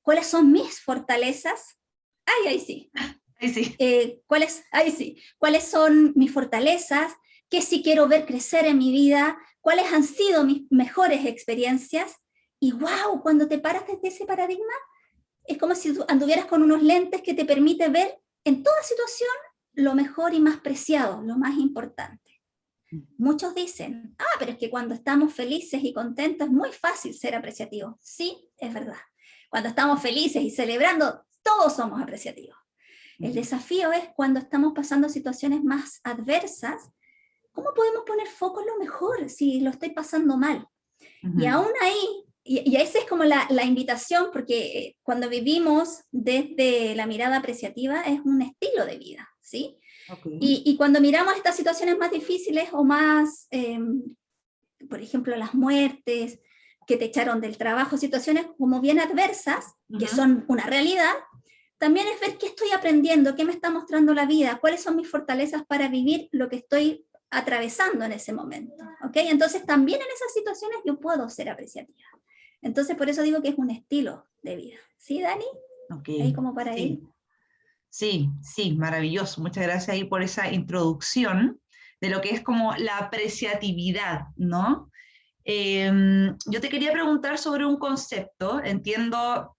¿Cuáles son mis fortalezas? ¡Ay, ahí sí! Ahí sí. Ahí sí. ¿Cuáles son mis fortalezas? ¿Qué sí quiero ver crecer en mi vida? ¿Cuáles han sido mis mejores experiencias? Y wow, cuando te paras desde ese paradigma, es como si anduvieras con unos lentes que te permite ver en toda situación lo mejor y más preciado, lo más importante. Muchos dicen, pero es que cuando estamos felices y contentos es muy fácil ser apreciativos. Sí, es verdad. Cuando estamos felices y celebrando, todos somos apreciativos. El desafío es cuando estamos pasando situaciones más adversas, ¿cómo podemos poner foco en lo mejor si lo estoy pasando mal? Y aún ahí, y esa es como la invitación, porque cuando vivimos desde la mirada apreciativa es un estilo de vida, ¿sí? Okay. Y cuando miramos estas situaciones más difíciles o más, por ejemplo, las muertes, que te echaron del trabajo, situaciones como bien adversas, que son una realidad, también es ver qué estoy aprendiendo, qué me está mostrando la vida, cuáles son mis fortalezas para vivir lo que estoy atravesando en ese momento, ¿ok? Entonces también en esas situaciones yo puedo ser apreciativa. Entonces por eso digo que es un estilo de vida. ¿Sí, Dani? Okay. Ahí como para ir. Sí, sí, maravilloso. Muchas gracias ahí por esa introducción de lo que es como la apreciatividad, ¿no? Yo te quería preguntar sobre un concepto. Entiendo,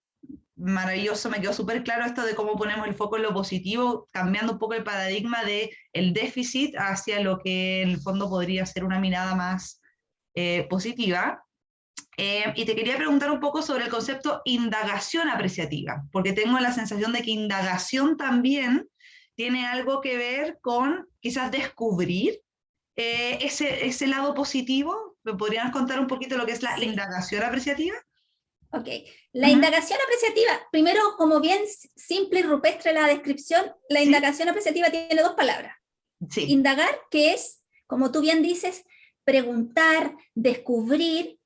maravilloso, me quedó súper claro esto de cómo ponemos el foco en lo positivo, cambiando un poco el paradigma de el déficit hacia lo que en el fondo podría ser una mirada más positiva. Y te quería preguntar un poco sobre el concepto indagación apreciativa, porque tengo la sensación de que indagación también tiene algo que ver con quizás descubrir ese lado positivo. ¿Me podrías contar un poquito lo que es la Sí. indagación apreciativa? Ok, la indagación apreciativa, primero, como bien simple y rupestre la descripción, la Sí, indagación apreciativa tiene dos palabras. sí. Indagar, que es, como tú bien dices, preguntar, descubrir,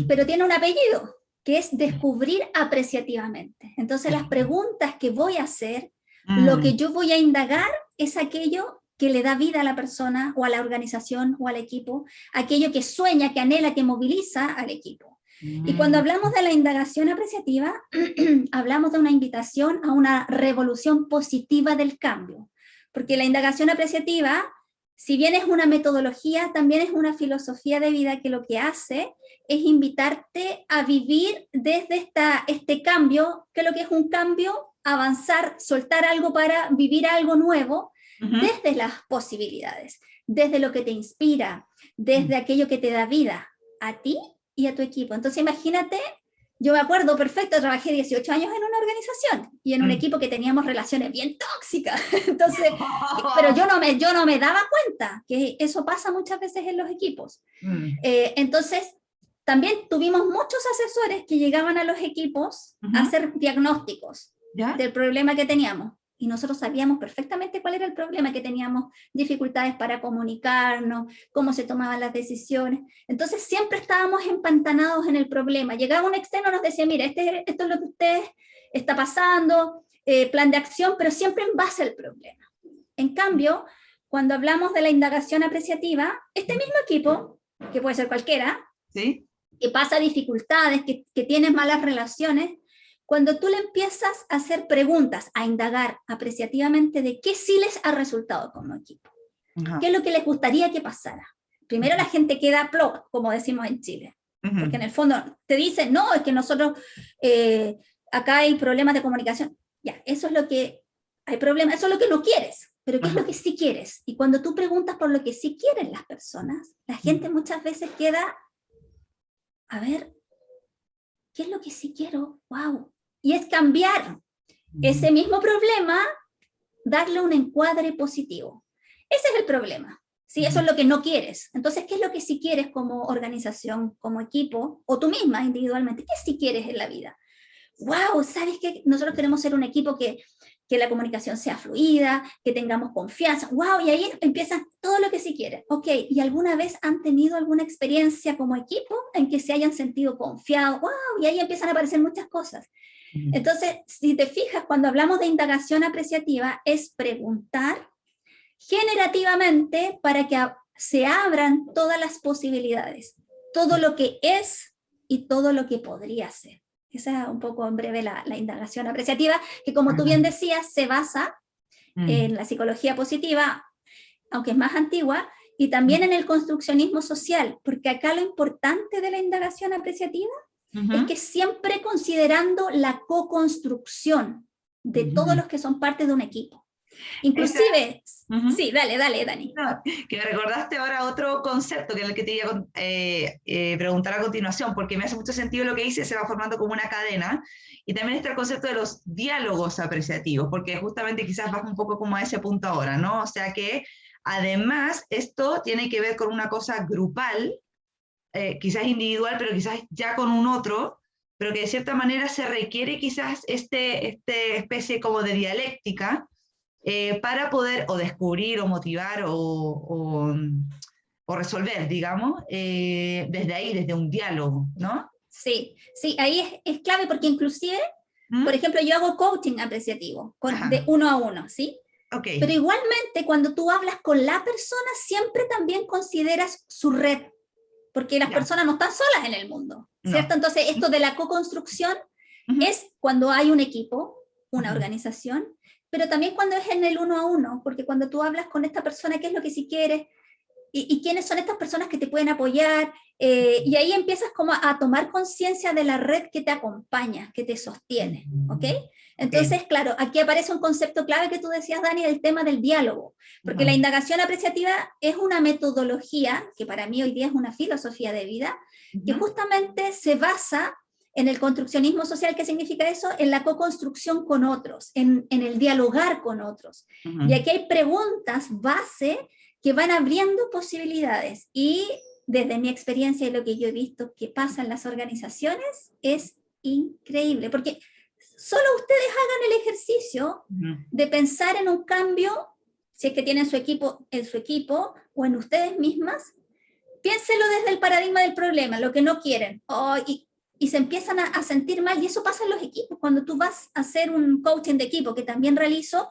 pero tiene un apellido, que es descubrir apreciativamente. Entonces las preguntas que voy a hacer, lo que yo voy a indagar es aquello que le da vida a la persona o a la organización o al equipo, aquello que sueña, que anhela, que moviliza al equipo. Y cuando hablamos de la indagación apreciativa, hablamos de una invitación a una revolución positiva del cambio, porque la indagación apreciativa, si bien es una metodología, también es una filosofía de vida que lo que hace es invitarte a vivir desde este cambio, que lo que es un cambio, avanzar, soltar algo para vivir algo nuevo, desde las posibilidades, desde lo que te inspira, desde aquello que te da vida a ti y a tu equipo. Entonces imagínate, yo me acuerdo perfecto, trabajé 18 años en una organización y en un equipo que teníamos relaciones bien tóxicas. Entonces, pero yo no me daba cuenta que eso pasa muchas veces en los equipos. Entonces, también tuvimos muchos asesores que llegaban a los equipos a hacer diagnósticos del problema que teníamos. Y nosotros sabíamos perfectamente cuál era el problema, que teníamos dificultades para comunicarnos, cómo se tomaban las decisiones. Entonces siempre estábamos empantanados en el problema. Llegaba un externo y nos decía, mira, esto es lo que usted está pasando, plan de acción, pero siempre en base al problema. En cambio, cuando hablamos de la indagación apreciativa, este mismo equipo, que puede ser cualquiera, ¿Sí? que pasa dificultades, que tiene malas relaciones, cuando tú le empiezas a hacer preguntas, a indagar apreciativamente de qué sí les ha resultado como equipo, qué es lo que les gustaría que pasara. Primero la gente queda plop, como decimos en Chile, porque en el fondo te dicen, no, es que nosotros acá hay problemas de comunicación. Ya, eso es lo que hay problemas, eso es lo que no quieres, pero ¿qué es lo que sí quieres? Y cuando tú preguntas por lo que sí quieren las personas, la gente muchas veces queda, a ver, ¿qué es lo que sí quiero? ¡Wow! Y es cambiar ese mismo problema, darle un encuadre positivo. Ese es el problema. ¿Sí? Eso es lo que no quieres. Entonces, ¿qué es lo que sí quieres como organización, como equipo, o tú misma individualmente? ¿Qué sí quieres en la vida? ¡Wow! ¿Sabes qué? Nosotros queremos ser un equipo que la comunicación sea fluida, que tengamos confianza. ¡Wow! Y ahí empiezan todo lo que sí quieren. Ok, ¿y alguna vez han tenido alguna experiencia como equipo en que se hayan sentido confiados? ¡Wow! Y ahí empiezan a aparecer muchas cosas. Entonces, si te fijas, cuando hablamos de indagación apreciativa, es preguntar generativamente para que se abran todas las posibilidades, todo lo que es y todo lo que podría ser. Esa es un poco en breve la indagación apreciativa, que como tú bien decías, se basa en la psicología positiva, aunque es más antigua, y también en el construccionismo social, porque acá lo importante de la indagación apreciativa es que siempre considerando la co-construcción de todos los que son parte de un equipo. Inclusive, sí, dale, Dani. No, que me recordaste ahora otro concepto que es el que te iba a preguntar a continuación, porque me hace mucho sentido lo que dice, se va formando como una cadena, y también está el concepto de los diálogos apreciativos, porque justamente quizás vas un poco como a ese punto ahora, ¿no? O sea que además esto tiene que ver con una cosa grupal, quizás individual, pero quizás ya con un otro, pero que de cierta manera se requiere quizás este especie como de dialéctica para poder o descubrir o motivar o resolver, digamos, desde ahí, desde un diálogo, ¿no? Sí, sí, ahí es clave porque inclusive, por ejemplo, yo hago coaching apreciativo, de 1 a 1, ¿sí? Okay. Pero igualmente cuando tú hablas con la persona, siempre también consideras su red, porque las personas no están solas en el mundo, ¿cierto? Entonces, esto de la co-construcción es cuando hay un equipo, una organización, pero también cuando es en el 1 a 1, porque cuando tú hablas con esta persona, qué es lo que sí quieres, y quiénes son estas personas que te pueden apoyar, y ahí empiezas como a tomar conciencia de la red que te acompaña, que te sostiene, ¿ok? Entonces, claro, aquí aparece un concepto clave que tú decías, Dani, el tema del diálogo, porque la indagación apreciativa es una metodología, que para mí hoy día es una filosofía de vida, que justamente se basa en el construccionismo social. ¿Qué significa eso? En la co-construcción con otros, en el dialogar con otros. Y aquí hay preguntas base que van abriendo posibilidades, y desde mi experiencia y lo que yo he visto que pasa en las organizaciones es increíble, porque solo ustedes hagan el ejercicio de pensar en un cambio, si es que tienen en su equipo o en ustedes mismas, piénselo desde el paradigma del problema, lo que no quieren, y se empiezan a sentir mal, y eso pasa en los equipos. Cuando tú vas a hacer un coaching de equipo, que también realizo,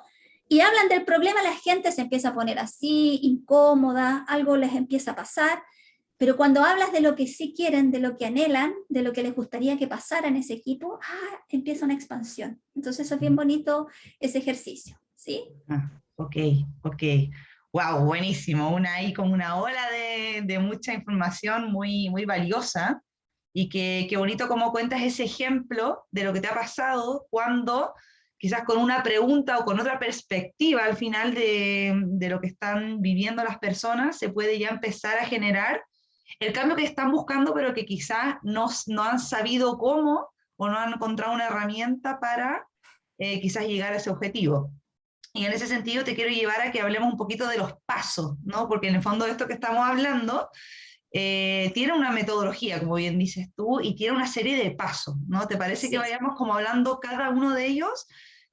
y hablan del problema, la gente se empieza a poner así, incómoda, algo les empieza a pasar, pero cuando hablas de lo que sí quieren, de lo que anhelan, de lo que les gustaría que pasara en ese equipo, empieza una expansión. Entonces eso es bien bonito, ese ejercicio, ¿sí? Ok. Wow, buenísimo. Ahí como una ola de mucha información muy, muy valiosa, y qué bonito cómo cuentas ese ejemplo de lo que te ha pasado cuando quizás con una pregunta o con otra perspectiva al final de lo que están viviendo las personas, se puede ya empezar a generar el cambio que están buscando, pero que quizás no han sabido cómo o no han encontrado una herramienta para quizás llegar a ese objetivo. Y en ese sentido te quiero llevar a que hablemos un poquito de los pasos, ¿no? Porque en el fondo de esto que estamos hablando tiene una metodología, como bien dices tú, y tiene una serie de pasos, ¿no? ¿Te parece que vayamos como hablando cada uno de ellos?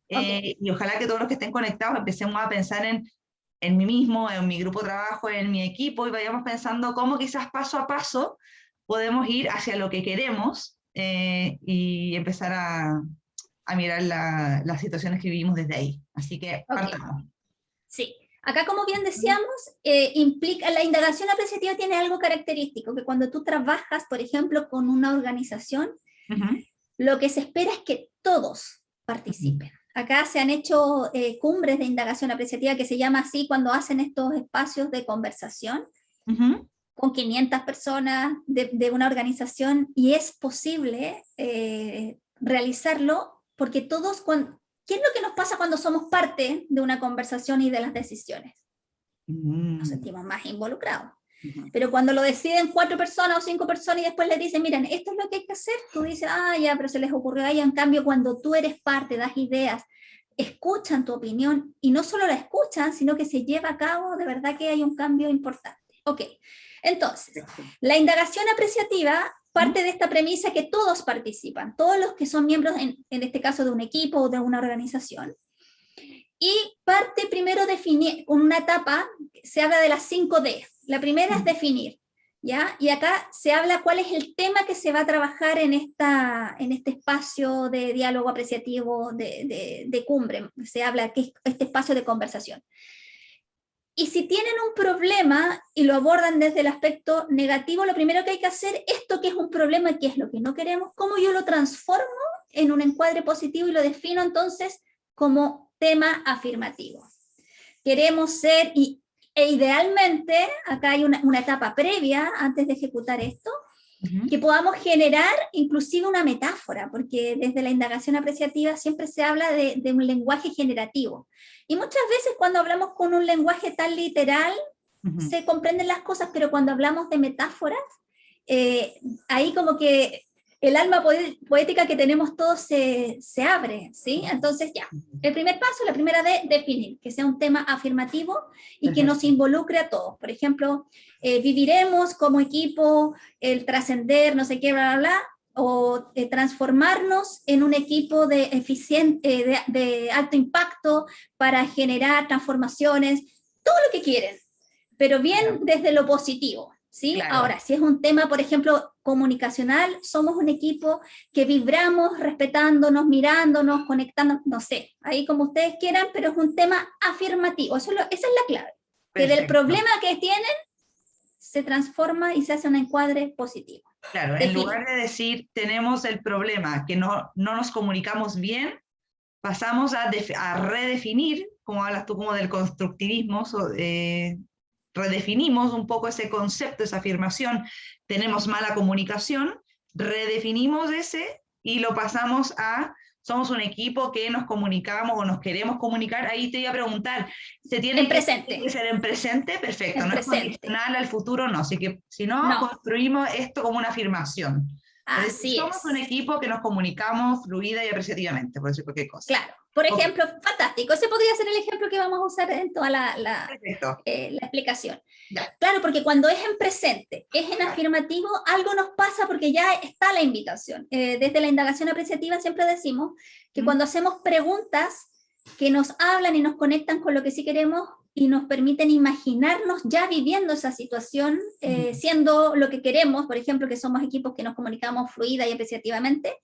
Y ojalá que todos los que estén conectados empecemos a pensar en mí mismo, en mi grupo de trabajo, en mi equipo, y vayamos pensando cómo quizás paso a paso podemos ir hacia lo que queremos y empezar a mirar las situaciones que vivimos desde ahí. Así que partamos. Sí. Acá, como bien decíamos, implica, la indagación apreciativa tiene algo característico, que cuando tú trabajas, por ejemplo, con una organización, lo que se espera es que todos participen. Acá se han hecho cumbres de indagación apreciativa, que se llama así cuando hacen estos espacios de conversación con 500 personas de una organización, y es posible realizarlo porque todos, ¿qué es lo que nos pasa cuando somos parte de una conversación y de las decisiones? Nos sentimos más involucrados. Pero cuando lo deciden 4 personas o 5 personas y después les dicen, miren, esto es lo que hay que hacer, tú dices, ya, pero se les ocurrió a ella. En cambio, cuando tú eres parte, das ideas, escuchan tu opinión, y no solo la escuchan, sino que se lleva a cabo, de verdad que hay un cambio importante. Ok, entonces, la indagación apreciativa parte de esta premisa que todos participan, todos los que son miembros, en este caso, de un equipo o de una organización. Y parte primero con una etapa, se habla de las 5D. La primera es definir, ¿ya? Y acá se habla cuál es el tema que se va a trabajar en este espacio de diálogo apreciativo de cumbre. Se habla que es este espacio de conversación. Y si tienen un problema y lo abordan desde el aspecto negativo, lo primero que hay que hacer, esto que es un problema, que es lo que no queremos, ¿cómo yo lo transformo en un encuadre positivo y lo defino entonces como tema afirmativo? Queremos ser, e idealmente, acá hay una etapa previa antes de ejecutar esto, que podamos generar inclusive una metáfora, porque desde la indagación apreciativa siempre se habla de un lenguaje generativo. Y muchas veces cuando hablamos con un lenguaje tan literal, se comprenden las cosas, pero cuando hablamos de metáforas, ahí como que el alma poética que tenemos todos se abre, ¿sí? Entonces ya, el primer paso, la primera D, definir, que sea un tema afirmativo y que nos involucre a todos. Por ejemplo, viviremos como equipo el trascender, no sé qué, bla, bla, bla, o transformarnos en un equipo de alto impacto para generar transformaciones, todo lo que quieren, pero bien desde lo positivo. ¿Sí? Claro. Ahora, si es un tema, por ejemplo, comunicacional, somos un equipo que vibramos respetándonos, mirándonos, conectándonos, no sé, ahí como ustedes quieran, pero es un tema afirmativo, esa es la clave. Perfecto. Que del problema que tienen se transforma y se hace un encuadre positivo. Claro, en lugar de decir tenemos el problema, que no nos comunicamos bien, pasamos a redefinir, como hablas tú como del constructivismo, redefinimos un poco ese concepto, esa afirmación, tenemos mala comunicación, redefinimos ese y lo pasamos a somos un equipo que nos comunicamos o nos queremos comunicar. Ahí te iba a preguntar, ¿se tiene que ser en presente? Perfecto, en no presente. Es condicional al futuro, no. Así que si no, construimos esto como una afirmación. Así somos un equipo que nos comunicamos fluida y apreciativamente, por decir cualquier cosa. Claro, por ejemplo, fantástico. Ese podría ser el ejemplo que vamos a usar en toda la explicación. Ya. Claro, porque cuando es en presente, es en afirmativo, algo nos pasa porque ya está la invitación. Desde la indagación apreciativa siempre decimos que cuando hacemos preguntas que nos hablan y nos conectan con lo que sí queremos y nos permiten imaginarnos ya viviendo esa situación, siendo lo que queremos, por ejemplo, que somos equipos que nos comunicamos fluida y apreciativamente,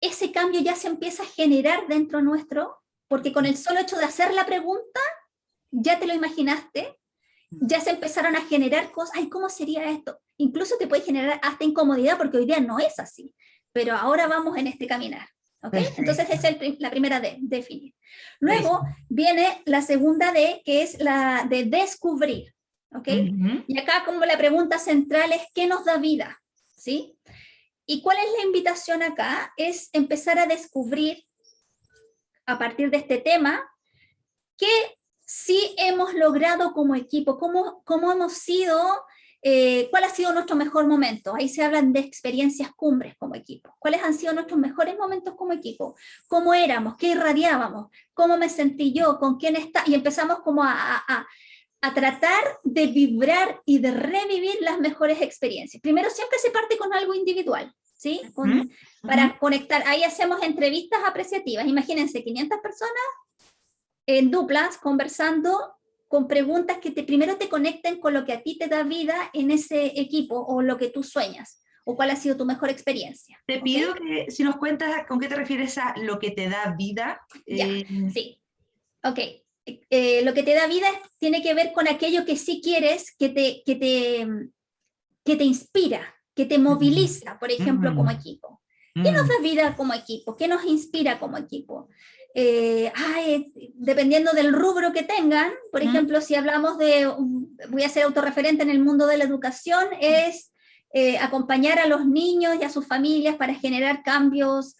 ese cambio ya se empieza a generar dentro nuestro, porque con el solo hecho de hacer la pregunta, ya te lo imaginaste, ya se empezaron a generar cosas, ay, ¿cómo sería esto? Incluso te puede generar hasta incomodidad, porque hoy día no es así, pero ahora vamos en este caminar. ¿Okay? Entonces esa es la primera D, definir. Luego viene la segunda D, que es la de descubrir. ¿Okay? Y acá como la pregunta central es ¿qué nos da vida? ¿Sí? ¿Y cuál es la invitación acá? Es empezar a descubrir a partir de este tema qué sí hemos logrado como equipo, cómo hemos sido, cuál ha sido nuestro mejor momento. Ahí se hablan de experiencias cumbres como equipo. ¿Cuáles han sido nuestros mejores momentos como equipo? ¿Cómo éramos? ¿Qué irradiábamos? ¿Cómo me sentí yo? ¿Con quién está? Y empezamos como a tratar de vibrar y de revivir las mejores experiencias. Primero siempre se parte con algo individual, ¿sí? Para conectar. Ahí hacemos entrevistas apreciativas. Imagínense, 500 personas en duplas conversando con preguntas que primero te conecten con lo que a ti te da vida en ese equipo o lo que tú sueñas. ¿O cuál ha sido tu mejor experiencia? Te pido que si nos cuentas con qué te refieres a lo que te da vida. Sí. Ok. Lo que te da vida tiene que ver con aquello que sí quieres, que te inspira, que te moviliza, por ejemplo, como equipo. ¿Qué nos da vida como equipo? ¿Qué nos inspira como equipo? Dependiendo del rubro que tengan, por ejemplo, si hablamos voy a ser autorreferente en el mundo de la educación, es acompañar a los niños y a sus familias para generar cambios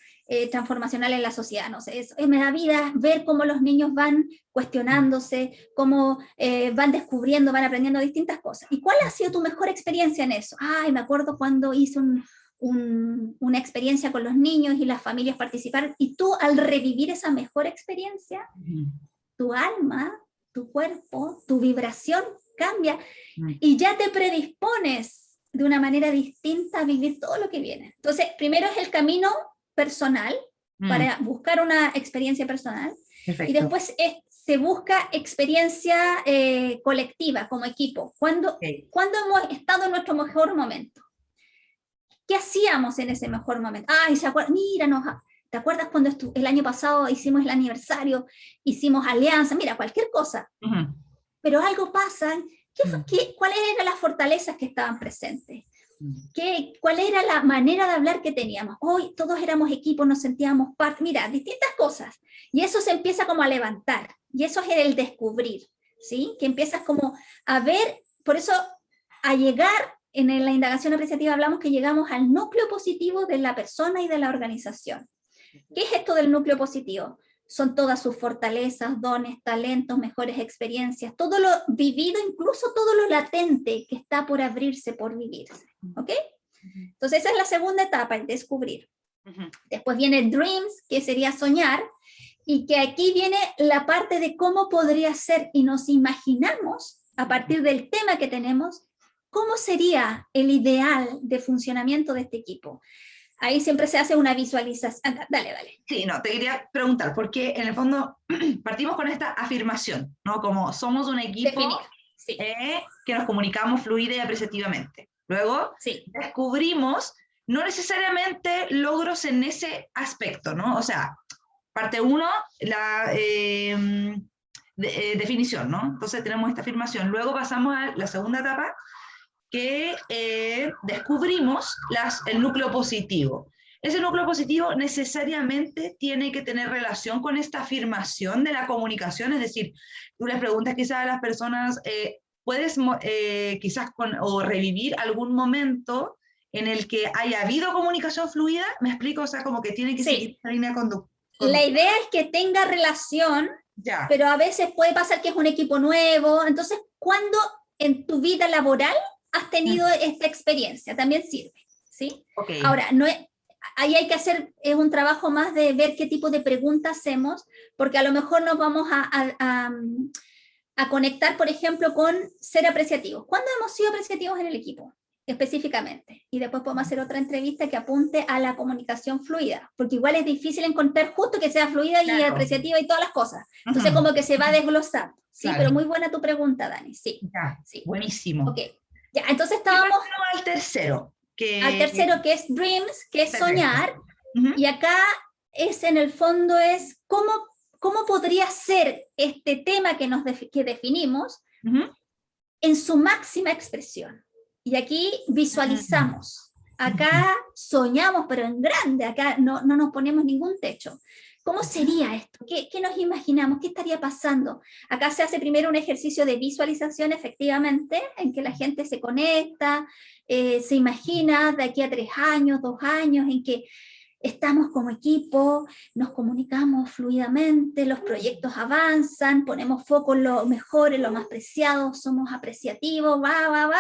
transformacionales en la sociedad. No sé, me da vida ver cómo los niños van cuestionándose, cómo van descubriendo, van aprendiendo distintas cosas. ¿Y cuál ha sido tu mejor experiencia en eso? Me acuerdo cuando hice una experiencia con los niños y las familias participaron, y tú al revivir esa mejor experiencia, tu alma, tu cuerpo, tu vibración cambia y ya te predispones de una manera distinta a vivir todo lo que viene. Entonces, primero es el camino personal para buscar una experiencia personal. Perfecto. Y después se busca experiencia colectiva como equipo. ¿Cuándo hemos estado en nuestro mejor momento? ¿Qué hacíamos en ese mejor momento? Mira, ¿te acuerdas cuando el año pasado hicimos el aniversario, hicimos alianza? Mira, cualquier cosa. pero algo pasa. ¿Cuáles eran las fortalezas que estaban presentes? ¿Cuál era la manera de hablar que teníamos? Hoy todos éramos equipo, nos sentíamos parte, mira, distintas cosas. Y eso se empieza como a levantar, y eso es el descubrir, ¿sí? Que empiezas como a ver, por eso a llegar, en la indagación apreciativa hablamos que llegamos al núcleo positivo de la persona y de la organización. ¿Qué es esto del núcleo positivo? Son todas sus fortalezas, dones, talentos, mejores experiencias, todo lo vivido, incluso todo lo latente que está por abrirse, por vivirse. ¿Ok? Entonces esa es la segunda etapa, el descubrir. Después viene dreams, que sería soñar, y que aquí viene la parte de cómo podría ser, y nos imaginamos, a partir del tema que tenemos, cómo sería el ideal de funcionamiento de este equipo. Ahí siempre se hace una visualización. Dale. Sí, no, te quería preguntar, porque en el fondo partimos con esta afirmación, ¿no? Como somos un equipo Definir, sí. Que nos comunicamos fluida y apreciativamente. Luego descubrimos no necesariamente logros en ese aspecto, ¿no? O sea, parte 1, la definición, ¿no? Entonces tenemos esta afirmación. Luego pasamos a la segunda etapa, que descubrimos el núcleo positivo. Ese núcleo positivo necesariamente tiene que tener relación con esta afirmación de la comunicación, es decir, tú les preguntas quizás a las personas, ¿puedes quizás o revivir algún momento en el que haya habido comunicación fluida? ¿Me explico? O sea, como que tiene que seguir esa línea conducta. La idea es que tenga relación, pero a veces puede pasar que es un equipo nuevo, entonces, ¿cuándo en tu vida laboral has tenido esta experiencia? También sirve, ¿sí? Okay. Ahora, ahí hay que hacer un trabajo más de ver qué tipo de preguntas hacemos, porque a lo mejor nos vamos a conectar, por ejemplo, con ser apreciativos. ¿Cuándo hemos sido apreciativos en el equipo? Específicamente. Y después podemos hacer otra entrevista que apunte a la comunicación fluida, porque igual es difícil encontrar justo que sea fluida y apreciativa y todas las cosas. Entonces como que se va desglosando. Sí, pero muy buena tu pregunta, Dani. Sí. Sí. Buenísimo. Ok. Ya, entonces estábamos al tercero. Al tercero, que es dreams, que es soñar. Y acá en el fondo es cómo podría ser este tema que definimos en su máxima expresión. Y aquí visualizamos. Acá soñamos, pero en grande. Acá no nos ponemos ningún techo. ¿Cómo sería esto? ¿Qué nos imaginamos? ¿Qué estaría pasando? Acá se hace primero un ejercicio de visualización, efectivamente, en que la gente se conecta, se imagina de aquí a 3 años, 2 años, en que estamos como equipo, nos comunicamos fluidamente, los proyectos avanzan, ponemos foco en lo mejor, en lo más preciado, somos apreciativos, va.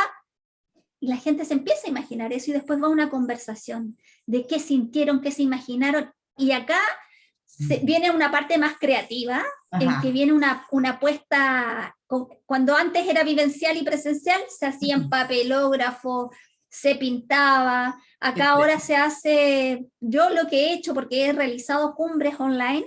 Y la gente se empieza a imaginar eso y después va una conversación de qué sintieron, qué se imaginaron. Y acá viene una parte más creativa, en que viene una apuesta, cuando antes era vivencial y presencial, se hacía en papelógrafo, se pintaba, acá ahora se hace, yo lo que he hecho, porque he realizado cumbres online,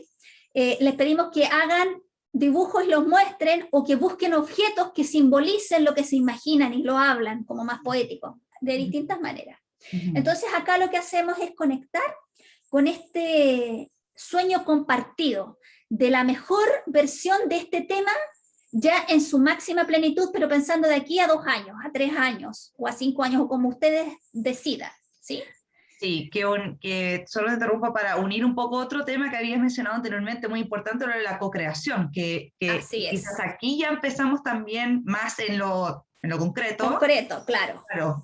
les pedimos que hagan dibujos y los muestren, o que busquen objetos que simbolicen lo que se imaginan y lo hablan como más poético, de distintas maneras. Entonces acá lo que hacemos es conectar con este sueño compartido de la mejor versión de este tema ya en su máxima plenitud, pero pensando de aquí a 2 años, a 3 años o a 5 años, o como ustedes decidan, ¿sí? Sí, que solo te interrumpo para unir un poco otro tema que habías mencionado anteriormente, muy importante, lo de la co-creación, que quizás aquí ya empezamos también más en lo concreto. Concreto, claro. Claro,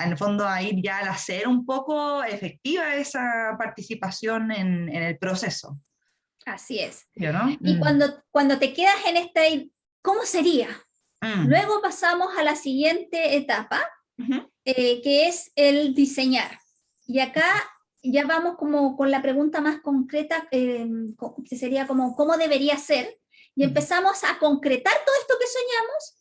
en el fondo a ir ya al hacer un poco efectiva esa participación en el proceso. Así es. ¿Yo, no? Y cuando te quedas en ¿cómo sería? Luego pasamos a la siguiente etapa, que es el diseñar. Y acá ya vamos como con la pregunta más concreta, que sería como, ¿cómo debería ser? Y empezamos a concretar todo esto que soñamos,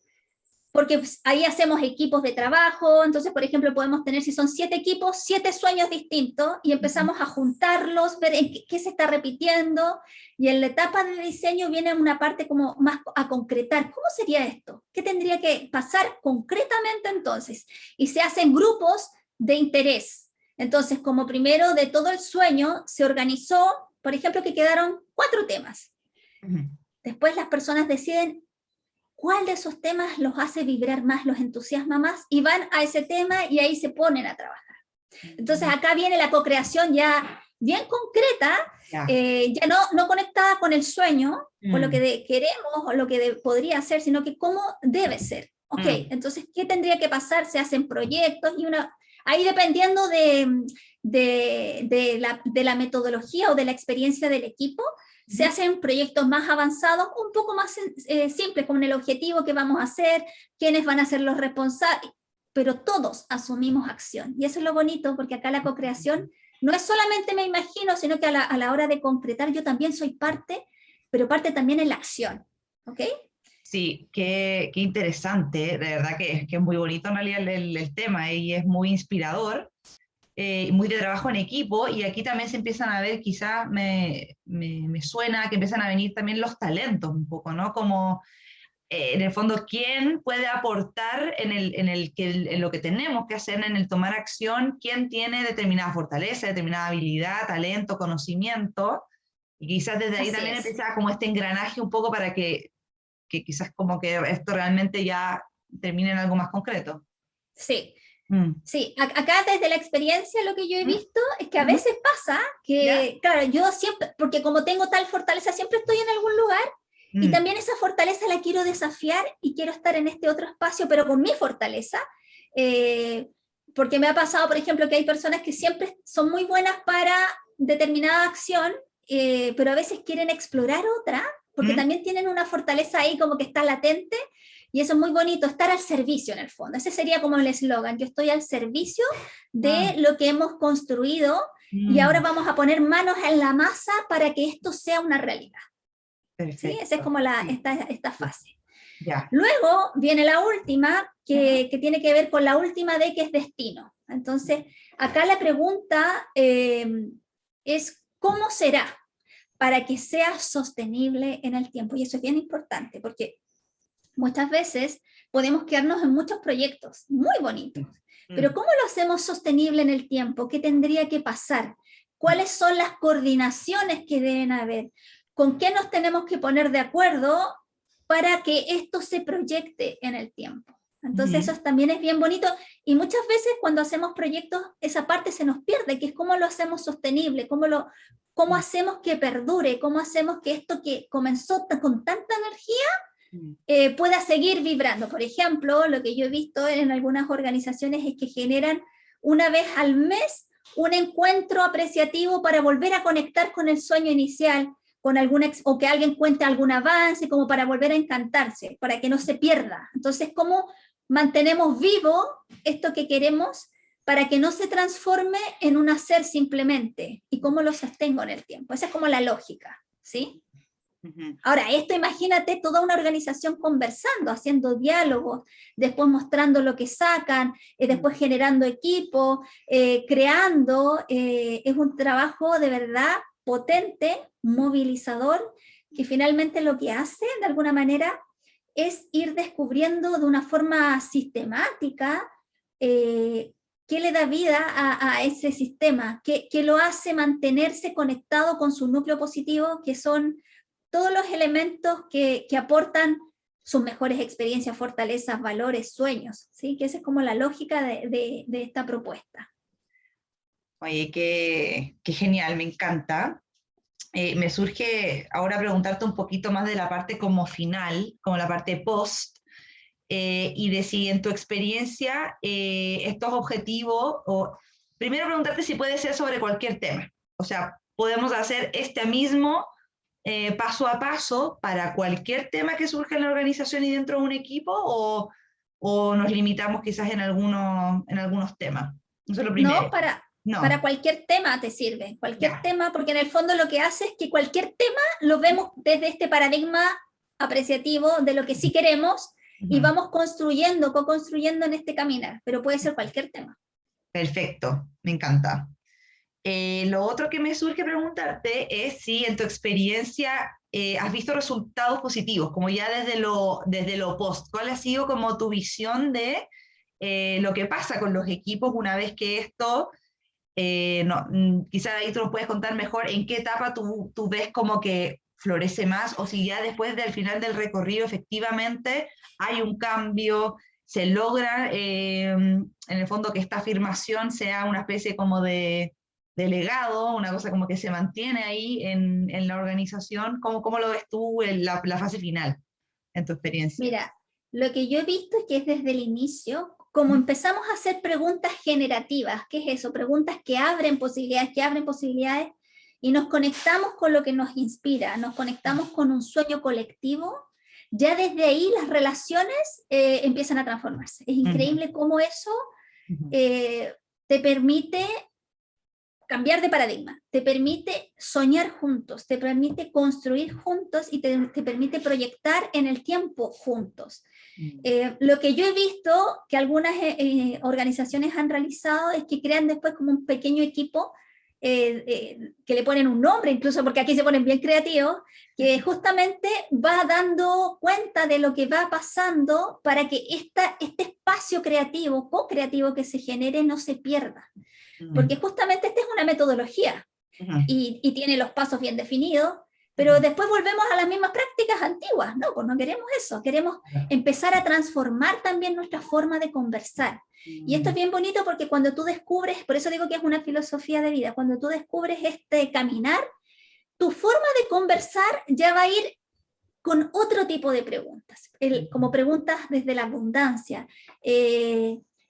porque pues, ahí hacemos equipos de trabajo. Entonces, por ejemplo, podemos tener, si son 7 equipos, 7 sueños distintos, y empezamos a juntarlos, ver qué se está repitiendo, y en la etapa de diseño viene una parte como más a concretar. ¿Cómo sería esto? ¿Qué tendría que pasar concretamente entonces? Y se hacen grupos de interés. Entonces, como primero de todo el sueño, se organizó, por ejemplo, que quedaron 4 temas. Después las personas deciden cuál de esos temas los hace vibrar más, los entusiasma más, y van a ese tema y ahí se ponen a trabajar. Entonces acá viene la co-creación ya bien concreta, ya no conectada con el sueño, con lo que queremos o lo que podría ser, sino que cómo debe ser. Ok, entonces, ¿qué tendría que pasar? Se hacen proyectos y ahí dependiendo de la metodología o de la experiencia del equipo, se hacen proyectos más avanzados, un poco más simples, con el objetivo que vamos a hacer, quiénes van a ser los responsables, pero todos asumimos acción. Y eso es lo bonito, porque acá la co-creación no es solamente me imagino, sino que a la hora de concretar yo también soy parte, pero parte también en la acción. ¿Ok? Sí, qué interesante, de verdad que es muy bonito en realidad el tema y es muy inspirador, muy de trabajo en equipo, y aquí también se empiezan a ver, quizás me suena que empiezan a venir también los talentos un poco, ¿no? Como en el fondo, ¿quién puede aportar en lo que tenemos que hacer, en el tomar acción? ¿Quién tiene determinada fortaleza, determinada habilidad, talento, conocimiento? Y quizás desde ahí Así también es. empieza como este engranaje un poco para que quizás como que esto realmente ya termine en algo más concreto. Sí. Mm. Sí, acá desde la experiencia lo que yo he Mm. visto es que a veces pasa ¿Ya? que, claro, yo siempre, porque como tengo tal fortaleza, siempre estoy en algún lugar y Mm. también esa fortaleza la quiero desafiar y quiero estar en este otro espacio, pero con mi fortaleza, eh, porque me ha pasado, por ejemplo, que hay personas que siempre son muy buenas para determinada acción, pero a veces quieren explorar otra, porque Mm. también tienen una fortaleza ahí como que está latente. Y eso es muy bonito, estar al servicio en el fondo. Ese sería como el eslogan, yo estoy al servicio de lo que hemos construido y ahora Mm. vamos a poner manos en la masa para que esto sea una realidad. ¿Sí? Esa es Perfecto. como Sí. esta fase. Ya. Luego viene la última, que tiene que ver con la última D, que es destino. Entonces, acá la pregunta es, ¿cómo será para que sea sostenible en el tiempo? Y eso es bien importante, porque muchas veces podemos quedarnos en muchos proyectos muy bonitos, pero ¿cómo lo hacemos sostenible en el tiempo? ¿Qué tendría que pasar? ¿Cuáles son las coordinaciones que deben haber? ¿Con qué nos tenemos que poner de acuerdo para que esto se proyecte en el tiempo? Entonces eso también es bien bonito y muchas veces cuando hacemos proyectos esa parte se nos pierde, que es cómo lo hacemos sostenible, cómo hacemos que perdure, cómo hacemos que esto que comenzó con tanta energía pueda seguir vibrando. Por ejemplo, lo que yo he visto en algunas organizaciones es que generan una vez al mes un encuentro apreciativo para volver a conectar con el sueño inicial, con o que alguien cuente algún avance, como para volver a encantarse, para que no se pierda. Entonces, ¿cómo mantenemos vivo esto que queremos para que no se transforme en un hacer simplemente? ¿Y cómo lo sostengo en el tiempo? Esa es como la lógica, ¿sí? Ahora, esto imagínate toda una organización conversando, haciendo diálogos, después mostrando lo que sacan, después generando equipo, creando. Es un trabajo de verdad potente, movilizador, que finalmente lo que hace de alguna manera es ir descubriendo de una forma sistemática qué le da vida a ese sistema, qué lo hace mantenerse conectado con su núcleo positivo, que son todos los elementos que aportan sus mejores experiencias, fortalezas, valores, sueños, ¿sí? Que esa es como la lógica de esta propuesta. Oye, qué genial, me encanta. Me surge ahora preguntarte un poquito más de la parte como final, como la parte post, y de si en tu experiencia estos objetivos, o primero preguntarte si puede ser sobre cualquier tema. O sea, podemos hacer este mismo paso a paso para cualquier tema que surja en la organización y dentro de un equipo, o nos limitamos quizás en algunos temas. Eso es lo primero. No, para No, cualquier tema te sirve, cualquier ya. tema, porque en el fondo lo que hace es que cualquier tema lo vemos desde este paradigma apreciativo de lo que sí queremos y Ujú. vamos construyendo, co-construyendo en este caminar, pero puede ser cualquier tema. Perfecto, me encanta. Lo otro que me surge preguntarte es si en tu experiencia has visto resultados positivos, como ya desde lo post. ¿Cuál ha sido como tu visión de lo que pasa con los equipos una vez que esto, no, quizá ahí tú nos puedes contar mejor en qué etapa tú ves como que florece más, o si ya después del final del recorrido efectivamente hay un cambio, se logra en el fondo que esta afirmación sea una especie como de legado, una cosa como que se mantiene ahí en la organización. ¿Cómo lo ves tú en la fase final, en tu experiencia? Mira, lo que yo he visto es que es desde el inicio, como empezamos a hacer preguntas generativas, ¿qué es eso? Preguntas que abren posibilidades, y nos conectamos con lo que nos inspira, nos conectamos con un sueño colectivo, ya desde ahí las relaciones empiezan a transformarse. Es increíble cómo eso te permite cambiar de paradigma, te permite soñar juntos, te permite construir juntos y te permite proyectar en el tiempo juntos. Lo que yo he visto que algunas organizaciones han realizado es que crean después como un pequeño equipo que le ponen un nombre, incluso porque aquí se ponen bien creativos, que justamente va dando cuenta de lo que va pasando para que este espacio creativo, co-creativo que se genere no se pierda. Porque justamente esta es una metodología y tiene los pasos bien definidos, pero después volvemos a las mismas prácticas antiguas. No, pues no queremos eso, queremos empezar a transformar también nuestra forma de conversar. Y esto es bien bonito porque cuando tú descubres, por eso digo que es una filosofía de vida, cuando tú descubres este caminar, tu forma de conversar ya va a ir con otro tipo de preguntas, como preguntas desde la abundancia.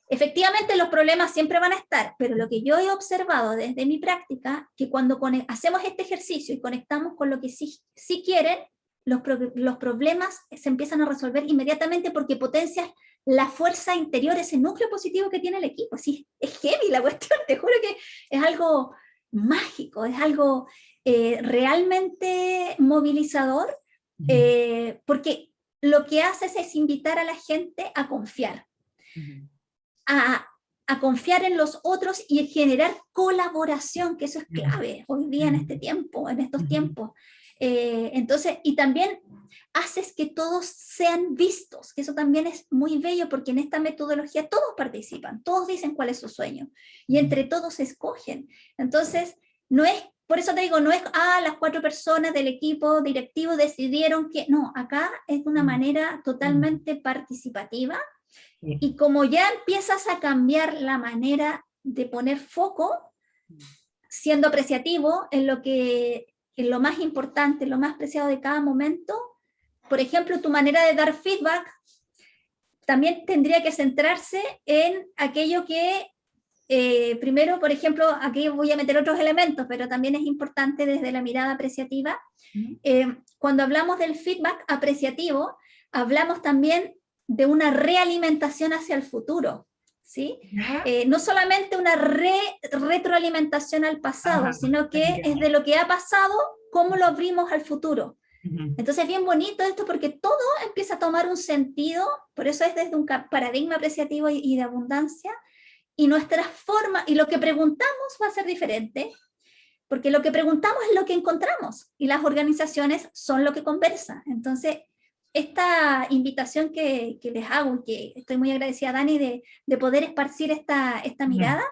Efectivamente los problemas siempre van a estar, pero lo que yo he observado desde mi práctica, que cuando hacemos este ejercicio y conectamos con lo que sí quieren, los problemas se empiezan a resolver inmediatamente porque potencias la fuerza interior, ese núcleo positivo que tiene el equipo. Sí, es heavy la cuestión, te juro que es algo mágico, es algo realmente movilizador, porque lo que haces es invitar a la gente a confiar. A confiar en los otros y generar colaboración, que eso es clave hoy día en este tiempo, en estos tiempos. Entonces, y también haces que todos sean vistos, que eso también es muy bello porque en esta metodología todos participan, todos dicen cuál es su sueño y entre todos se escogen. Entonces, no es, por eso te digo, no es, las 4 personas del equipo directivo decidieron que, no, acá es de una manera totalmente participativa. Y como ya empiezas a cambiar la manera de poner foco, siendo apreciativo en lo más importante, en lo más preciado de cada momento, por ejemplo, tu manera de dar feedback también tendría que centrarse en aquello que, primero, por ejemplo, aquí voy a meter otros elementos, pero también es importante desde la mirada apreciativa. Cuando hablamos del feedback apreciativo, hablamos también de una realimentación hacia el futuro, ¿sí? No solamente una retroalimentación al pasado, sino que es de lo que ha pasado, cómo lo abrimos al futuro. Entonces es bien bonito esto porque todo empieza a tomar un sentido, por eso es desde un paradigma apreciativo y de abundancia, y nuestra forma, y lo que preguntamos va a ser diferente, porque lo que preguntamos es lo que encontramos, y las organizaciones son lo que conversan. Entonces, esta invitación que les hago, y que estoy muy agradecida a Dani de poder esparcir esta mirada,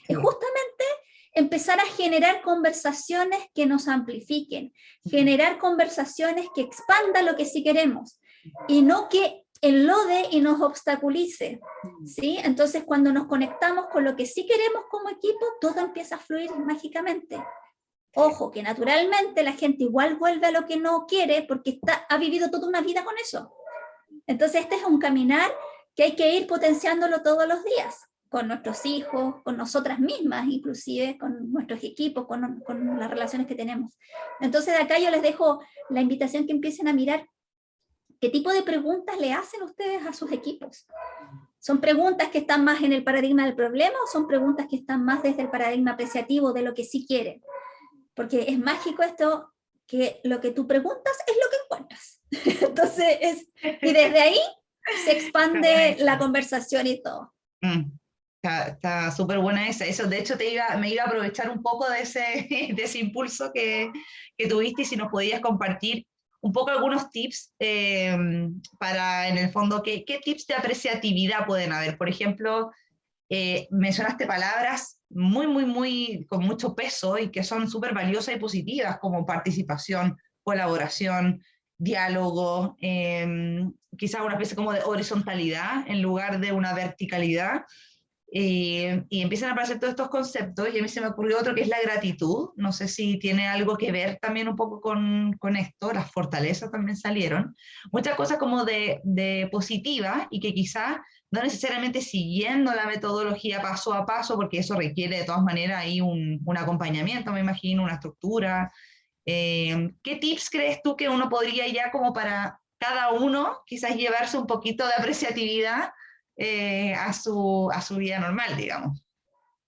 es justamente empezar a generar conversaciones que nos amplifiquen, generar conversaciones que expandan lo que sí queremos, y no que enlode y nos obstaculice, ¿sí? Entonces, cuando nos conectamos con lo que sí queremos como equipo, todo empieza a fluir mágicamente. Ojo, que naturalmente la gente igual vuelve a lo que no quiere porque ha vivido toda una vida con eso. Entonces este es un caminar que hay que ir potenciándolo todos los días, con nuestros hijos, con nosotras mismas, inclusive con nuestros equipos, con las relaciones que tenemos. Entonces de acá yo les dejo la invitación que empiecen a mirar qué tipo de preguntas le hacen ustedes a sus equipos. ¿Son preguntas que están más en el paradigma del problema o son preguntas que están más desde el paradigma apreciativo de lo que sí quieren? Porque es mágico esto, que lo que tú preguntas es lo que encuentras. Entonces, y desde ahí se expande la conversación y todo. Está súper buena esa. Eso, de hecho, me iba a aprovechar un poco de ese impulso que tuviste, y si nos podías compartir un poco algunos tips para, en el fondo, ¿qué tips de apreciatividad pueden haber? Por ejemplo, mencionaste palabras muy, muy, muy con mucho peso y que son súper valiosas y positivas, como participación, colaboración, diálogo, quizás una especie como de horizontalidad en lugar de una verticalidad. Y empiezan a aparecer todos estos conceptos, y a mí se me ocurrió otro que es la gratitud. No sé si tiene algo que ver también un poco con esto. Las fortalezas también salieron. Muchas cosas como de positiva, y que quizás no necesariamente siguiendo la metodología paso a paso, porque eso requiere de todas maneras ahí un acompañamiento, me imagino, una estructura. ¿Qué tips crees tú que uno podría ya como para cada uno quizás llevarse un poquito de apreciatividad a su vida normal, digamos?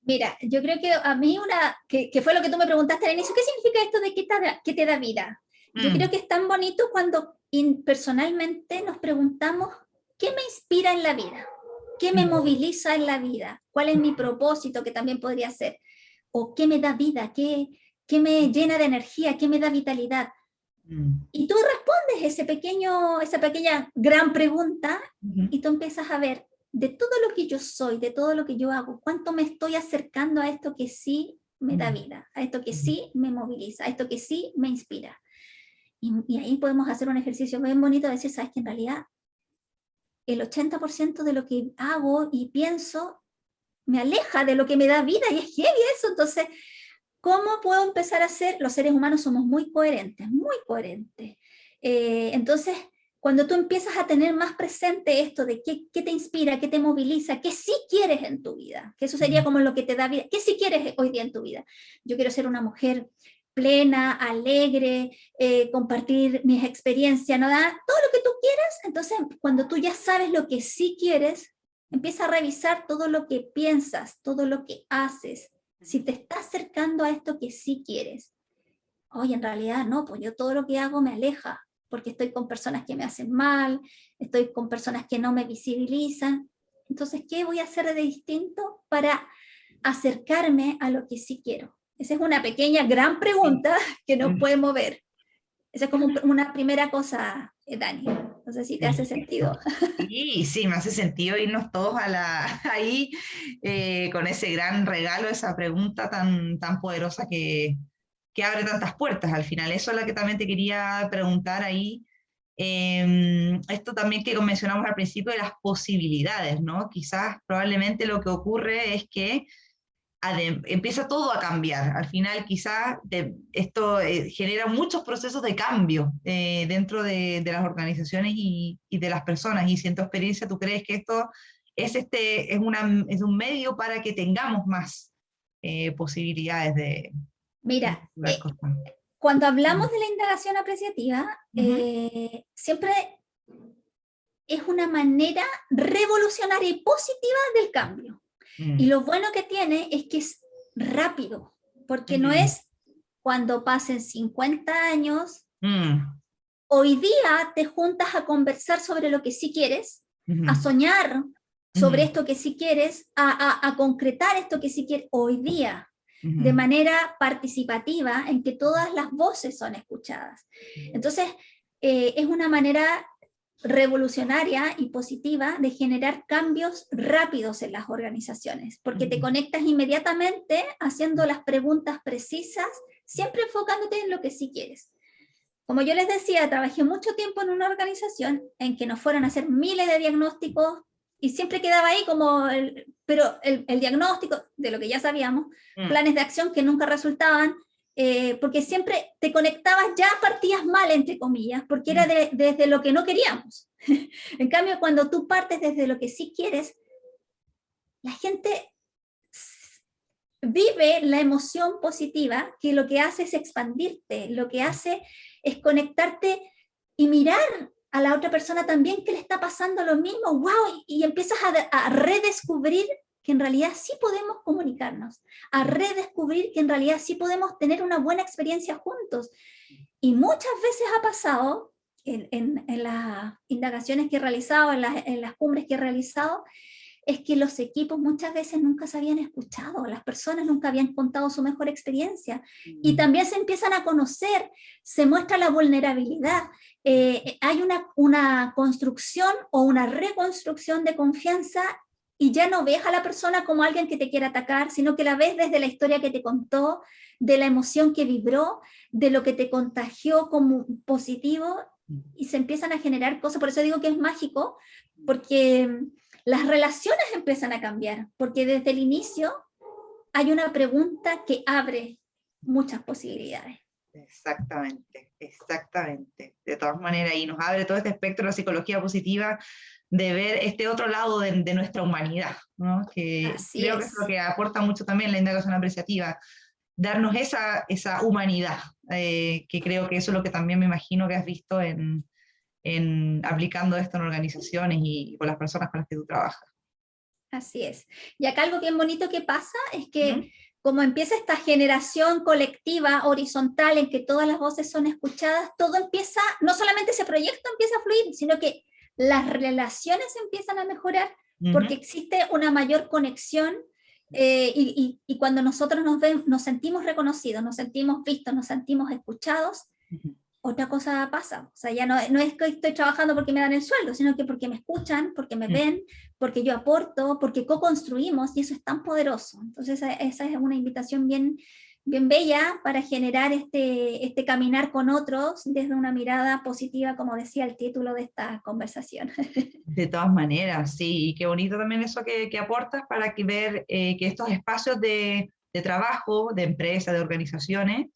Mira, yo creo que a mí que fue lo que tú me preguntaste al inicio, ¿qué significa esto de qué te da vida? Yo creo que es tan bonito cuando personalmente nos preguntamos, ¿qué me inspira en la vida? ¿Qué me moviliza en la vida? ¿Cuál es mi propósito, que también podría ser? ¿O qué me da vida? ¿Qué me llena de energía? ¿Qué me da vitalidad? Y tú respondes esa pequeña gran pregunta, y tú empiezas a ver de todo lo que yo soy, de todo lo que yo hago, cuánto me estoy acercando a esto que sí me da vida, a esto que sí me moviliza, a esto que sí me inspira. Y ahí podemos hacer un ejercicio bien bonito de decir, sabes que en realidad el 80% de lo que hago y pienso me aleja de lo que me da vida, y es heavy eso. Entonces, ¿cómo puedo empezar a hacer? Los seres humanos somos muy coherentes, muy coherentes. Entonces, cuando tú empiezas a tener más presente esto de qué te inspira, qué te moviliza, qué sí quieres en tu vida, que eso sería como lo que te da vida, qué sí quieres hoy día en tu vida. Yo quiero ser una mujer plena, alegre, compartir mis experiencias, ¿no? Todo lo que tú quieras. Entonces, cuando tú ya sabes lo que sí quieres, empieza a revisar todo lo que piensas, todo lo que haces, si te estás acercando a esto que sí quieres. Oye, en realidad no, pues yo todo lo que hago me aleja, porque estoy con personas que me hacen mal, estoy con personas que no me visibilizan. Entonces, ¿qué voy a hacer de distinto para acercarme a lo que sí quiero? Esa es una pequeña, gran pregunta que nos puede mover. Esa es como una primera cosa, Dani. No sé si te hace sentido. Sí, sí, me hace sentido irnos todos ahí con ese gran regalo, esa pregunta tan poderosa que abre tantas puertas al final. Eso es lo que también te quería preguntar ahí. Esto también que mencionamos al principio de las posibilidades, ¿no? Quizás probablemente lo que ocurre es que empieza todo a cambiar. Al final quizás esto genera muchos procesos de cambio dentro de las organizaciones y de las personas. Y si en tu experiencia tú crees que esto es un medio para que tengamos más posibilidades de Mira, las cosas. cuando hablamos de la indagación apreciativa, siempre es una manera revolucionaria y positiva del cambio. Y lo bueno que tiene es que es rápido, porque no es cuando pasen 50 años, hoy día te juntas a conversar sobre lo que sí quieres, a soñar sobre esto que sí quieres, a concretar esto que sí quieres hoy día, de manera participativa, en que todas las voces son escuchadas. Entonces, es una manera revolucionaria y positiva de generar cambios rápidos en las organizaciones, porque te conectas inmediatamente haciendo las preguntas precisas, siempre enfocándote en lo que sí quieres. Como yo les decía, trabajé mucho tiempo en una organización en que nos fueron a hacer miles de diagnósticos, y siempre quedaba ahí como el diagnóstico de lo que ya sabíamos, planes de acción que nunca resultaban, porque siempre te conectabas, ya partías mal, entre comillas, porque era desde lo que no queríamos. En cambio, cuando tú partes desde lo que sí quieres, la gente vive la emoción positiva, que lo que hace es expandirte, lo que hace es conectarte y mirar a la otra persona también que le está pasando lo mismo, wow, y empiezas a redescubrir que en realidad sí podemos comunicarnos, a redescubrir que en realidad sí podemos tener una buena experiencia juntos. Y muchas veces ha pasado, en las indagaciones que he realizado, en las cumbres que he realizado, es que los equipos muchas veces nunca se habían escuchado, las personas nunca habían contado su mejor experiencia, y también se empiezan a conocer, se muestra la vulnerabilidad, hay una construcción o una reconstrucción de confianza y ya no ves a la persona como alguien que te quiere atacar, sino que la ves desde la historia que te contó, de la emoción que vibró, de lo que te contagió como positivo, y se empiezan a generar cosas. Por eso digo que es mágico, porque las relaciones empiezan a cambiar, porque desde el inicio hay una pregunta que abre muchas posibilidades. Exactamente, exactamente. De todas maneras, y nos abre todo este espectro de la psicología positiva, de ver este otro lado de nuestra humanidad, ¿no? Que Así creo que es lo es. que aporta mucho también la indagación apreciativa, darnos esa humanidad, que creo que eso es lo que también me imagino que has visto en aplicando esto en organizaciones y con las personas con las que tú trabajas. Así es. Y acá algo bien bonito que pasa es ¿Mm? que como empieza esta generación colectiva horizontal en que todas las voces son escuchadas, todo empieza, no solamente ese proyecto empieza a fluir, sino que las relaciones empiezan a mejorar porque Ujú. existe una mayor conexión, y cuando nosotros nos sentimos reconocidos, nos sentimos vistos, nos sentimos escuchados, Ujú. otra cosa pasa. O sea, ya no es que estoy trabajando porque me dan el sueldo, sino que porque me escuchan, porque me Mm. ven, porque yo aporto, porque co-construimos, y eso es tan poderoso. Entonces, esa es una invitación bien, bien bella para generar este caminar con otros desde una mirada positiva, como decía el título de esta conversación. De todas maneras, sí, y qué bonito también eso que aportas para que ver que estos espacios de trabajo, de empresas, de organizaciones,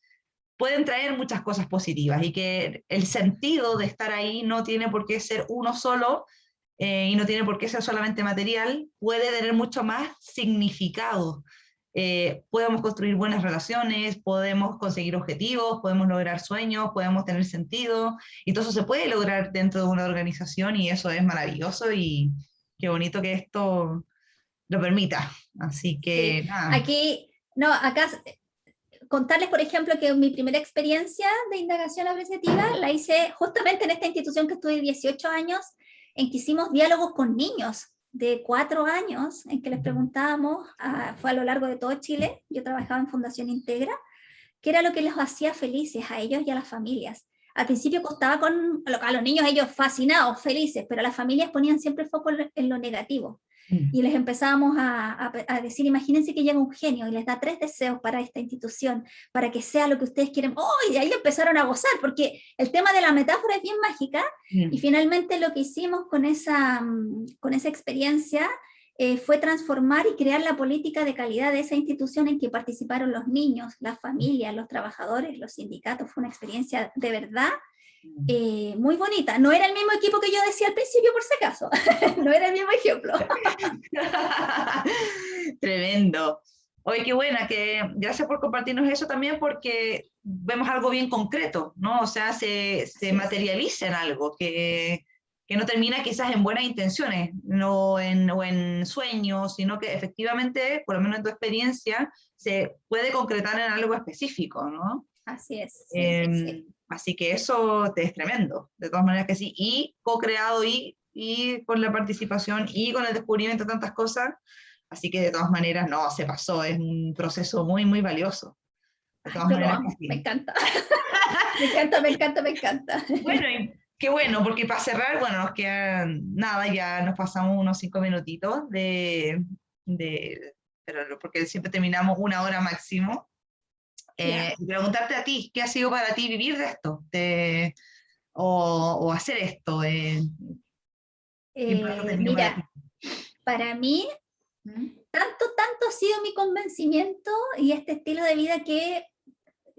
pueden traer muchas cosas positivas y que el sentido de estar ahí no tiene por qué ser uno solo, y no tiene por qué ser solamente material, puede tener mucho más significado. Podemos construir buenas relaciones, podemos conseguir objetivos, podemos lograr sueños, podemos tener sentido, y todo eso se puede lograr dentro de una organización y eso es maravilloso y qué bonito que esto lo permita. Así Sí, que nada. aquí, no, acá contarles, por ejemplo, que mi primera experiencia de indagación apreciativa la hice justamente en esta institución que estuve 18 años, en que hicimos diálogos con niños de 4 años, en que les preguntábamos, fue a lo largo de todo Chile, yo trabajaba en Fundación Integra, qué era lo que les hacía felices a ellos y a las familias. Al principio costaba a los niños, ellos fascinados, felices, pero a las familias ponían siempre el foco en lo negativo. Y les empezábamos a decir, imagínense que llega un genio y les da 3 deseos para esta institución, para que sea lo que ustedes quieren. ¡Oh! Y de ahí empezaron a gozar, porque el tema de la metáfora es bien mágica, y finalmente lo que hicimos con esa experiencia fue transformar y crear la política de calidad de esa institución en que participaron los niños, las familias, los trabajadores, los sindicatos. Fue una experiencia de verdad muy bonita. No era el mismo equipo que yo decía al principio, por si acaso. No era el mismo ejemplo. Tremendo. Oye, qué buena, que gracias por compartirnos eso también porque vemos algo bien concreto, ¿no? O sea, se Así es. materializa en algo que no termina quizás en buenas intenciones o en sueños, sino que efectivamente, por lo menos en tu experiencia, se puede concretar en algo específico, ¿no? Así es, sí, sí. Así que eso te es tremendo, de todas maneras que sí, y co-creado y con la participación y con el descubrimiento de tantas cosas, así que de todas maneras no, se pasó, es un proceso muy, muy valioso, de Ay, todas yo lo maneras que amo, me sí. encanta. Me encanta, me encanta, me encanta. Bueno, y qué bueno, porque para cerrar, bueno, nos quedan nada, ya nos pasamos unos 5 minutitos pero porque siempre terminamos 1 hora máximo. Ya. Y preguntarte a ti, ¿qué ha sido para ti vivir de esto? O hacer esto, ¿qué impacto ha tenido para ti? Mira, para mí, ¿Mm? tanto ha sido mi convencimiento y este estilo de vida que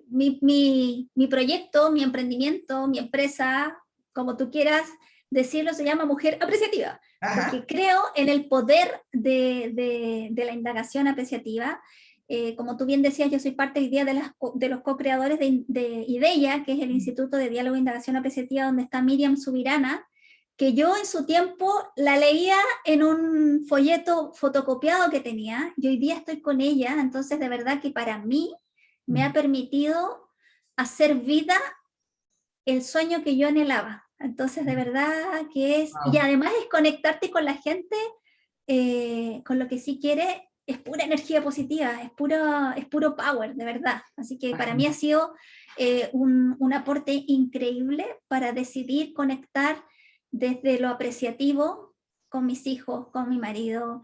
mi proyecto, mi emprendimiento, mi empresa, como tú quieras decirlo, se llama Mujer Apreciativa, Ajá. porque creo en el poder de la indagación apreciativa. Como tú bien decías, yo soy parte hoy día de los co-creadores de IDEIA, que es el Instituto de Diálogo e Indagación Apreciativa, donde está Miriam Subirana, que yo en su tiempo la leía en un folleto fotocopiado que tenía, y hoy día estoy con ella, entonces de verdad que para mí me ha permitido hacer vida el sueño que yo anhelaba. Entonces, de verdad que es, y Wow. además es conectarte con la gente, con lo que sí quiere, es pura energía positiva, es puro power, de verdad. Así que para mí ha sido un aporte increíble para decidir conectar desde lo apreciativo con mis hijos, con mi marido,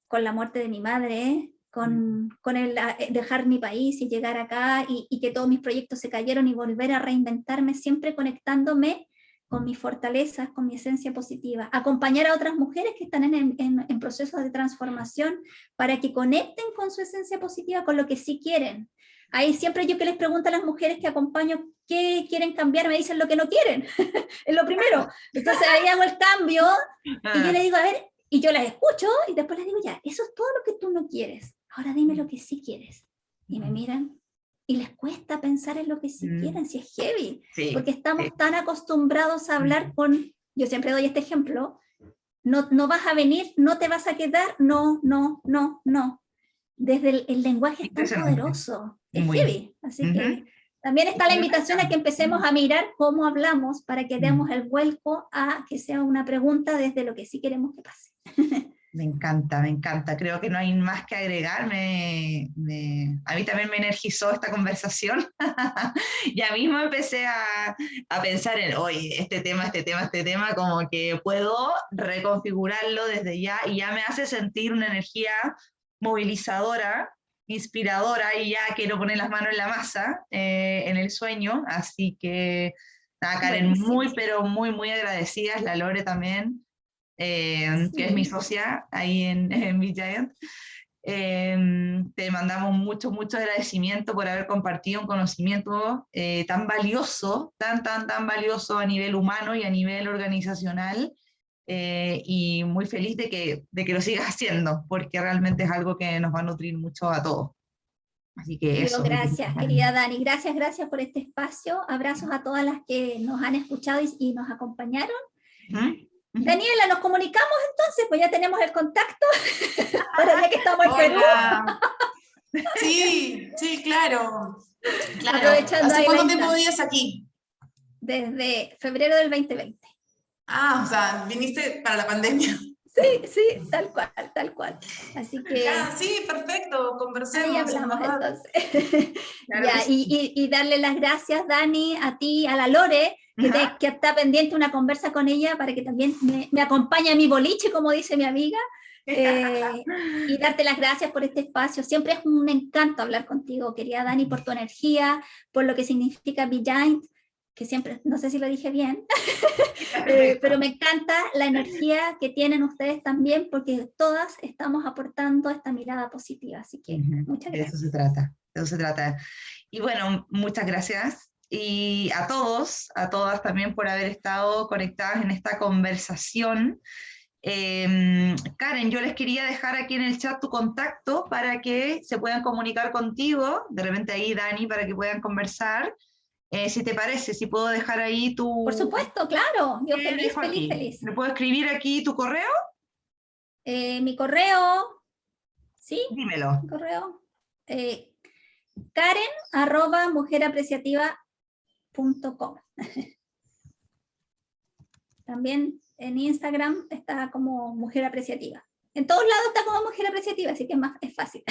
con la muerte de mi madre, con el dejar mi país y llegar acá y que todos mis proyectos se cayeron y volver a reinventarme, siempre conectándome con mis fortalezas, con mi esencia positiva, acompañar a otras mujeres que están en procesos de transformación para que conecten con su esencia positiva, con lo que sí quieren. Ahí siempre yo que les pregunto a las mujeres que acompaño qué quieren cambiar, me dicen lo que no quieren, es lo primero. Entonces ahí hago el cambio y yo les digo, a ver, y yo las escucho y después les digo, ya, eso es todo lo que tú no quieres, ahora dime lo que sí quieres. Y me miran y les cuesta pensar en lo que sí quieren, si es heavy, porque estamos tan acostumbrados a hablar con, yo siempre doy este ejemplo, no vas a venir, no te vas a quedar, no. Desde el lenguaje es tan poderoso, es heavy, así que también está la invitación a que empecemos a mirar cómo hablamos para que demos el vuelco a que sea una pregunta desde lo que sí queremos que pase. Me encanta. Creo que no hay más que agregar. A mí también me energizó esta conversación. Ya mismo empecé a pensar en, oye, este tema, como que puedo reconfigurarlo desde ya y ya me hace sentir una energía movilizadora, inspiradora y ya quiero poner las manos en la masa en el sueño. Así que, nada, Karen, muy, pero muy, muy agradecidas. La Lore también. Que es mi socia ahí en VGiant. Te mandamos mucho agradecimiento por haber compartido un conocimiento tan valioso, tan valioso a nivel humano y a nivel organizacional, y muy feliz de que lo sigas haciendo, porque realmente es algo que nos va a nutrir mucho a todos. Así que eso. Gracias, querida Dani. Gracias por este espacio. Abrazos a todas las que nos han escuchado y nos acompañaron. Daniela, nos comunicamos entonces, pues ya tenemos el contacto, ahora ya que estamos en Perú. Sí, claro. Aprovechando. ¿Hace cuánto tiempo vivías aquí? Desde febrero del 2020. O sea, viniste para la pandemia. Sí, tal cual. Así que... sí, perfecto, conversemos. Ahí hablamos entonces. Claro, ya, y darle las gracias, Dani, a ti, a la Lore, que está pendiente una conversa con ella para que también me acompañe a mi boliche, como dice mi amiga, y darte las gracias por este espacio. Siempre es un encanto hablar contigo, querida Dani, por tu energía, por lo que significa VGiant, que siempre, no sé si lo dije bien, pero me encanta la energía que tienen ustedes también, porque todas estamos aportando esta mirada positiva, así que muchas gracias. De eso se trata. Y bueno, muchas gracias. Y a todos, a todas también por haber estado conectadas en esta conversación. Karen, yo les quería dejar aquí en el chat tu contacto para que se puedan comunicar contigo, de repente ahí Dani, para que puedan conversar. Si te parece, si puedo dejar ahí tu... Por supuesto, claro, yo feliz. ¿Me puedo escribir aquí tu correo? Mi correo, ¿sí? Dímelo. Mi correo, Karen@mujerapreciativa.com. También en Instagram está como Mujer Apreciativa. En todos lados está como Mujer Apreciativa, así que es fácil.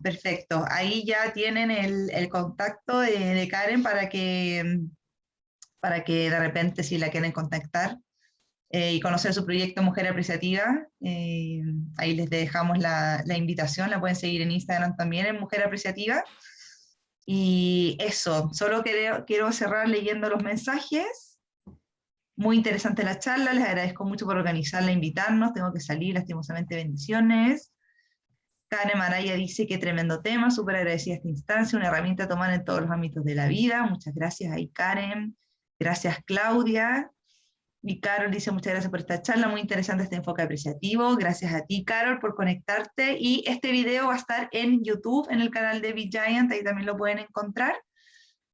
Perfecto. Ahí ya tienen el contacto de Karen para que de repente si la quieren contactar y conocer su proyecto Mujer Apreciativa, ahí les dejamos la invitación, la pueden seguir en Instagram también en Mujer Apreciativa. Y eso, solo quiero cerrar leyendo los mensajes. Muy interesante la charla, les agradezco mucho por organizarla, invitarnos, tengo que salir, lastimosamente, bendiciones. Karen Maraya dice que tremendo tema, súper agradecida esta instancia, una herramienta a tomar en todos los ámbitos de la vida. Muchas gracias ahí, Karen. Gracias, Claudia. Y Carol dice, muchas gracias por esta charla, muy interesante este enfoque apreciativo. Gracias a ti, Carol, por conectarte. Y este video va a estar en YouTube, en el canal de VGiant, ahí también lo pueden encontrar.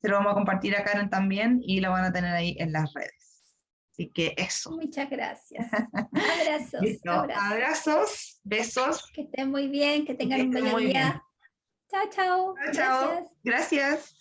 Se lo vamos a compartir a Karen también y lo van a tener ahí en las redes. Así que eso. Muchas gracias. Abrazos, besos. Que estén muy bien, que tengan un bello día. Chao. Gracias.